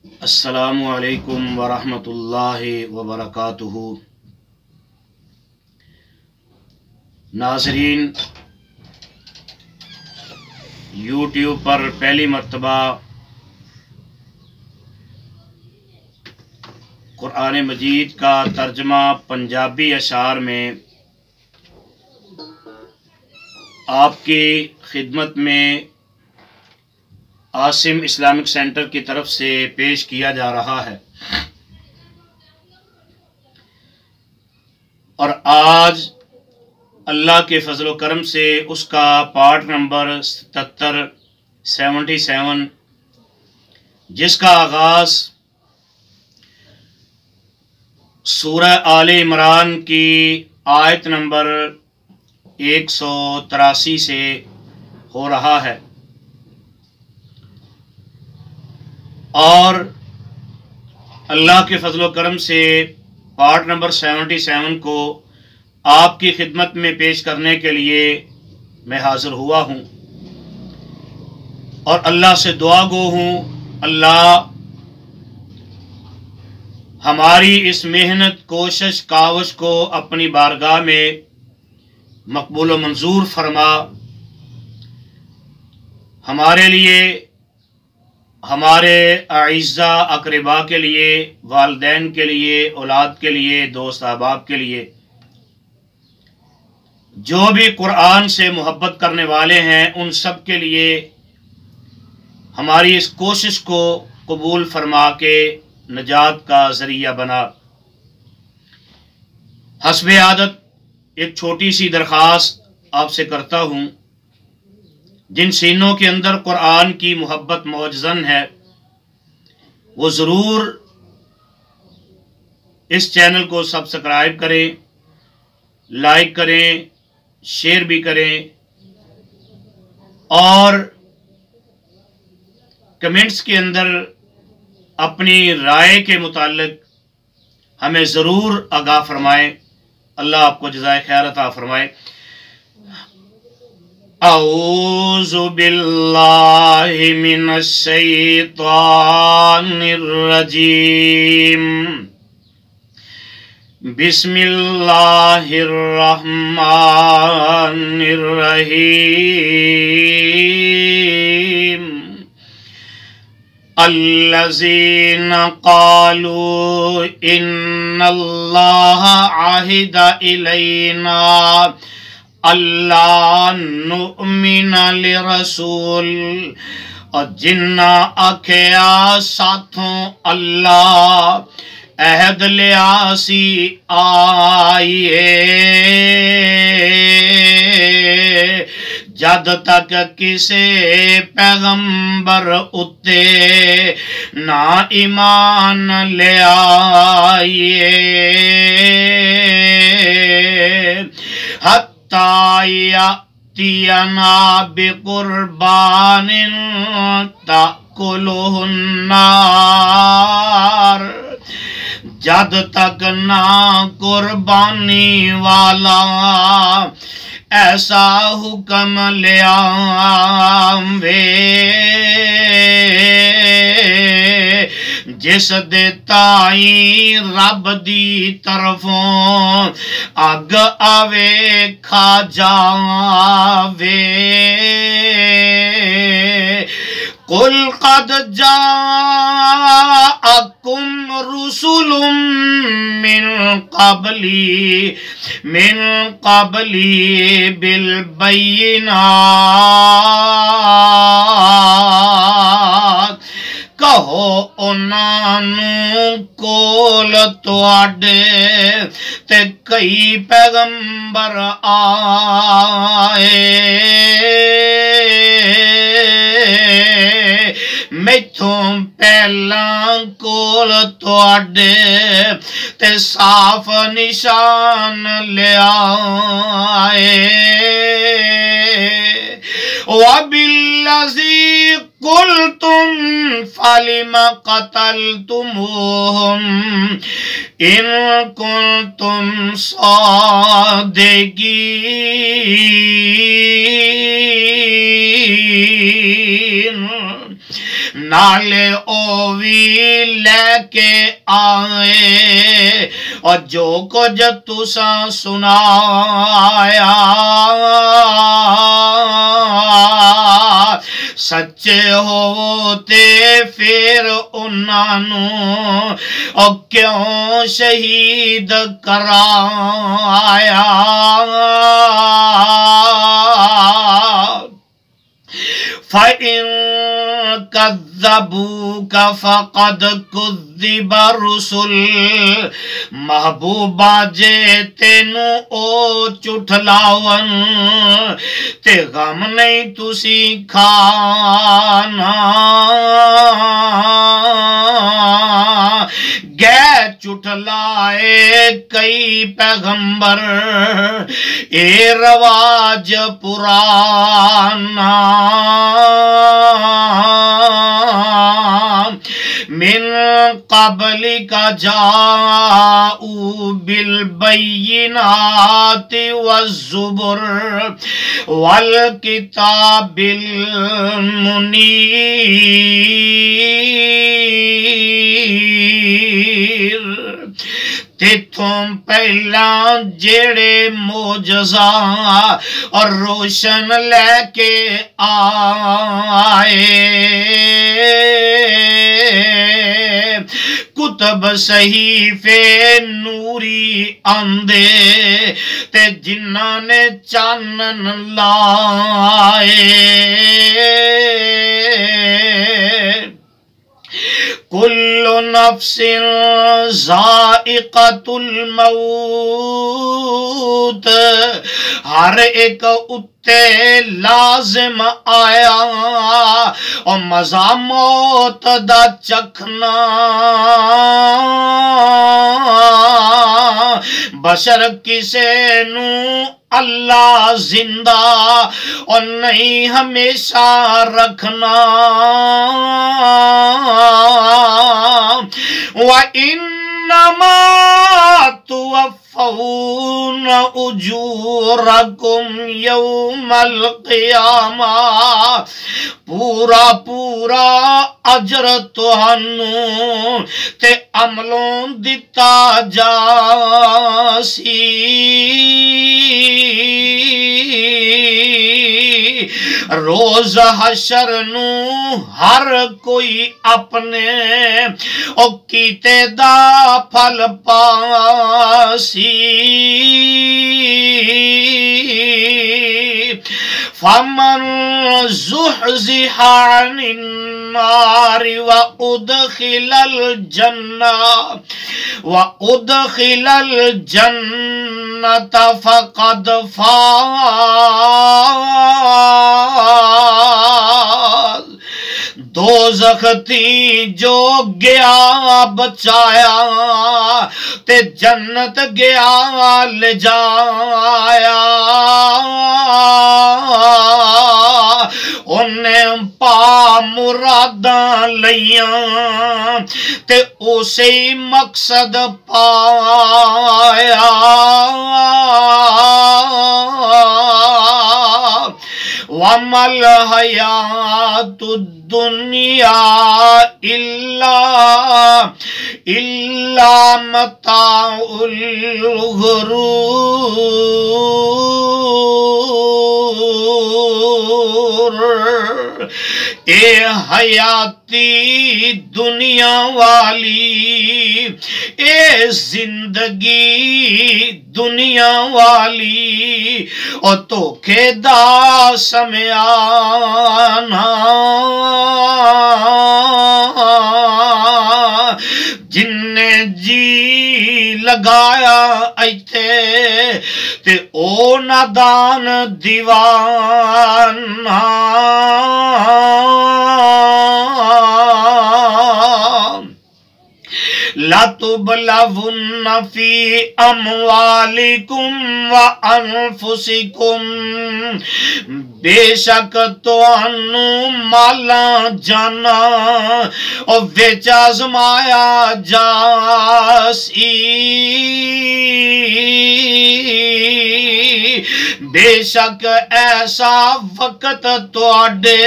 السلام علیکم ورحمۃ اللہ وبرکاتہ۔ ناظرین، یوٹیوب پر پہلی مرتبہ قرآن مجید کا ترجمہ پنجابی اشعار میں آپ کی خدمت میں عاصم اسلامک سینٹر کی طرف سے پیش کیا جا رہا ہے، اور آج اللہ کے فضل و کرم سے اس کا پارٹ نمبر 77 جس کا آغاز سورہ آل عمران کی آیت نمبر 183 سے ہو رہا ہے، اور اللہ کے فضل و کرم سے پارٹ نمبر 77 کو آپ کی خدمت میں پیش کرنے کے لیے میں حاضر ہوا ہوں، اور اللہ سے دعا گو ہوں اللہ ہماری اس محنت کوشش کاوش کو اپنی بارگاہ میں مقبول و منظور فرما، ہمارے لیے، ہمارے اعزا اقربا کے لیے، والدین کے لیے، اولاد کے لیے، دوست احباب کے لیے، جو بھی قرآن سے محبت کرنے والے ہیں ان سب کے لیے ہماری اس کوشش کو قبول فرما کے نجات کا ذریعہ بنا۔ حسب عادت ایک چھوٹی سی درخواست آپ سے کرتا ہوں، جن سینوں کے اندر قرآن کی محبت موجزن ہے وہ ضرور اس چینل کو سبسکرائب کریں، لائک کریں، شیئر بھی کریں، اور کمنٹس کے اندر اپنی رائے کے متعلق ہمیں ضرور آگاہ فرمائیں۔ اللہ آپ کو جزائے خیر عطا فرمائے۔ اعوذ باللہ من الشیطان الرجیم، بسم اللہ الرحمن الرحیم۔ الذین قالوا ان اللہ عہد الینا اللہ نؤمن لرسول، اور جنہ آکھیا ساتھوں اللہ عہد لیا سی آئیے، جد تک کسے پیغمبر اتے نہ ایمان لے آئیے، حتی یأتینا بقربان تأکلہ النار، جد تک نہ قربانی والا ایسا حکم لے آوے جس دے تائیں رب دی طرفوں اگ آوے کھا جاوے۔ قل قد جاءکم رسل من قبلی بالبینات، کہو انہوں کول تواڈے تے کئی پیغمبر آئے، میتھوں پہلاں کول تواڈے تے صاف نشان لے آئے، وَبِالَّذِي قُلْتُمْ فَلِمَ قَتَلْتُمُوهُمْ إِن كُنتُمْ صَادِقِينَ۔ نالے او وی لے کے آئے اور جو کچھ تساں سنایا سچے ہو تے پھر انہاں نوں او کیوں شہید کرایا فَإِن كَذَّبُوكَ فَقَدْ كُذِّبَ الرُّسُلُ محبوبہ جے تینوں او چٹھلاون تے غم نہیں تسی کھانا گئے چٹھلائے کئی پیغمبر اے رواج پرانا من قبلک جاؤ بالبینات والزبر والکتاب المنیر تیتھوں پہلا جڑے معجزہ اور روشن لے کے آئے کتب صحیفے نوری آندے تے جنہاں نے چانن لائے کل نفس ذائقۃ الموت ہر ایک اتے لازم آیا اور مزہ موت دا چکھنا بشر کسے نو اللہ زندہ اور نہیں ہمیشہ رکھنا وَإِنَّمَا تُوَفَّوْنَ أُجُورَكُمْ يَوْمَ الْقِيَامَةِ پورا اجر تہانوں تے عملوں دتا جاسی روز حشر نو ہر کوئی اپنے او کیتے دا پھل پاسی فمن زحزح عن النار وأدخل الجنة فقد فاز دوزخ تھی جو گیا بچایا تے جنت گیا لے جایا انہیں پا مراداں لیاں تے اسے مقصد پایا وَمَا الْحَيَاةُ الدُّنْيَا إِلَّا مَتَاعُ الْغُرُورِ اے حیاتی دنیا والی اے زندگی دنیا والی او دھوکے دا سمیانا جن نے جی لگایا ایتھے تے او نادان دیوانا لَتُبْلَوُنَّ فِي أَمْوَالِكُمْ وَأَنفُسِكُمْ بے شک تانوں مالاں جانا او وچ آزمایا جاسی بے شک ایسا وقت تواڈے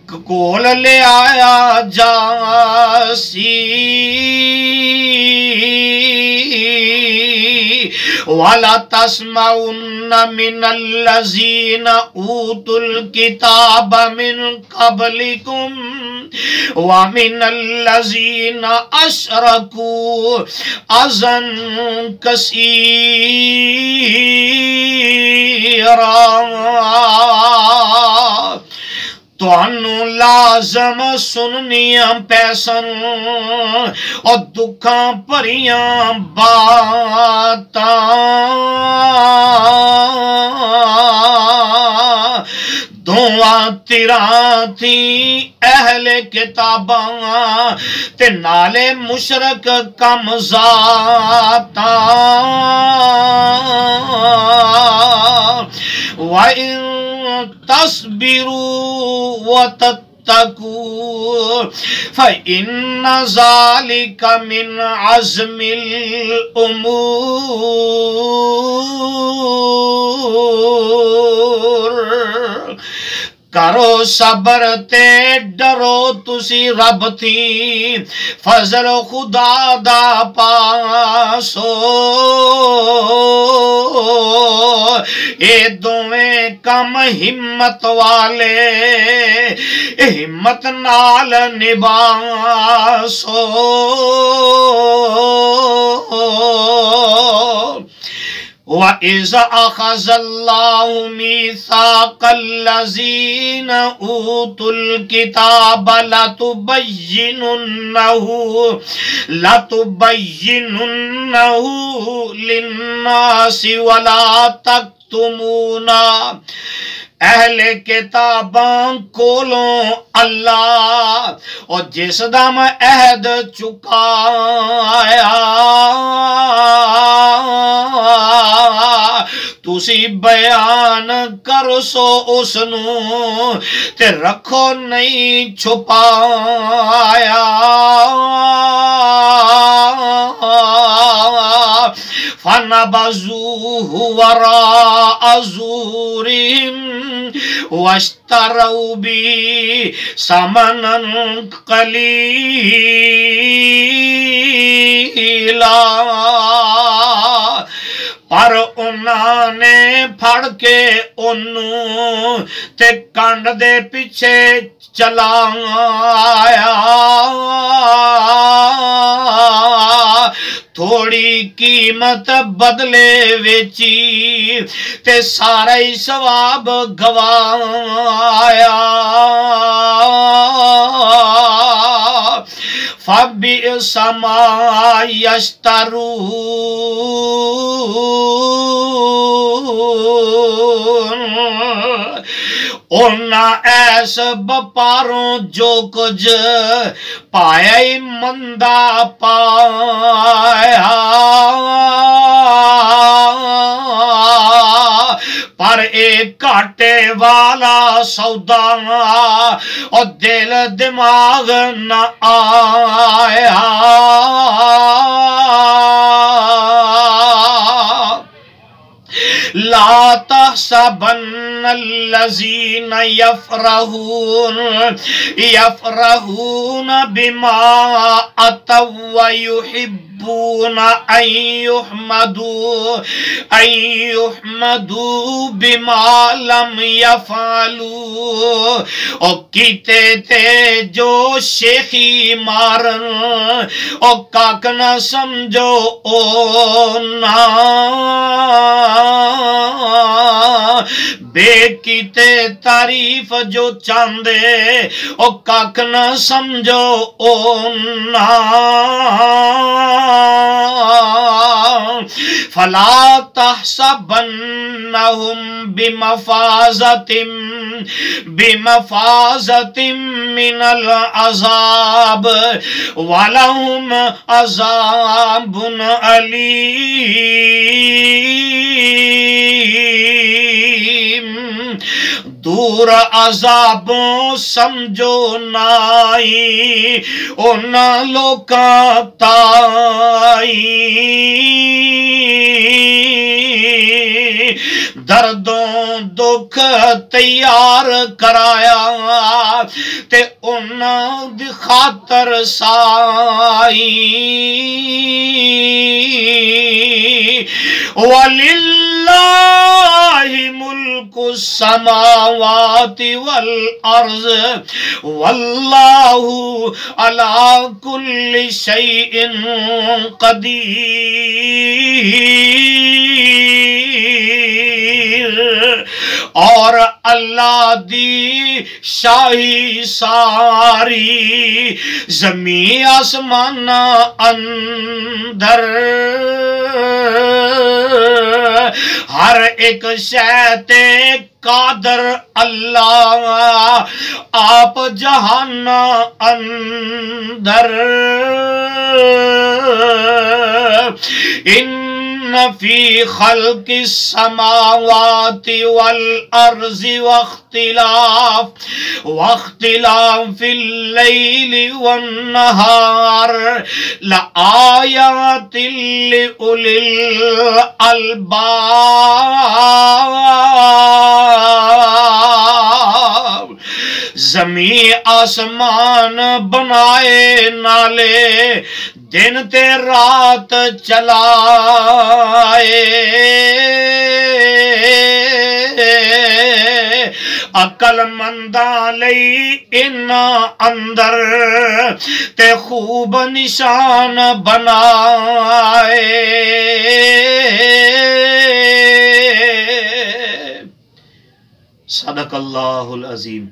کول لے آیا جاسی وَلَا تَسْمَعُنَّ مِنَ الَّذِينَ أُوتُوا الْكِتَابَ مِنْ قَبْلِكُمْ وَمِنَ الَّذِينَ أَشْرَكُوا أَذًى كَثِيرًا تُوانو لازم سننیاں پیسن اور دکھاں پریاں باتاں دعا تیرا تھی اہل کتاباں تے نالے مشرک کم ذاتاں وَإِن تَصْبِرُوا وَتَتَّقُوا فَإِنَّ ذَلِكَ مِنْ عَزْمِ الْأُمُورِ کرو صبر تے ڈرو تسی رب تھی فضل خدا دا پاسو اے دویں کم ہمت والے ہمت نال نباسو وَإِذَا أَخَذَ اللَّهُ مِيثَاقَ الَّذِينَ أُوتُوا الْكِتَابَ لَتُبَيِّنُنَّهُ لِلنَّاسِ وَلَا تَكْتُمُونَ اہل کتاباں کولوں اللہ اور جس دم عہد چکایا تسی بیان کرو سو اس نو تے رکھو نہیں چھپایا فَنَبَذُوهُ وَرَاءَ ظُهُورِهِمْ وَاشْتَرَوْا بِهِ ثَمَنًا قَلِيلًا پر انہاں نے پھڑ کے انہوں تے کنڈ دے پیچھے چلایا تھوڑی قیمت بدلے ویچی تے سارا ہی ثواب گوایا فَبِئْسَ مَا يَشْتَرُونَ اونا ایس بپاروں جو کچھ پایا ہی مندہ پایا پر ایک کاٹے والا سودا اور دل دماغ نہ آیا لا تحسبن الذين يفرحون بما أتوا ويحبون أن يحمدوا بما لم يفعلوا او کیتے تے جو شیخی مارن او کاک نہ سمجھو او نا بے کیتے تعریف جو چاندے او کاک نہ سمجھو او نا فلا تحسبنهم بمفازة من العذاب ولهم عذاب أليم دور عذابوں سمجھو نائی اونا لوکاں تائی دردوں دکھ تیار کرایا تے انہاں دی خاطر سائی وَلِلَّهِ مُلْكُ السَّمَاوَاتِ وَالْأَرْضِ وَاللَّهُ عَلَى كُلِّ شَيْءٍ قَدِيرٌ اور اللہ دی شاہی ساری زمین آسمان اندر ہر ایک شے تے قادر اللہ آپ جہان اندر ان فی خلق السماوات والارض واختلاف اللیل والنہار لآیات لأولی الالباب زمین آسمان بنائے نالے دن تے رات چلائے عقل منداں لئی انہا اندر تے خوب نشان بنائے صدق اللہ العظیم.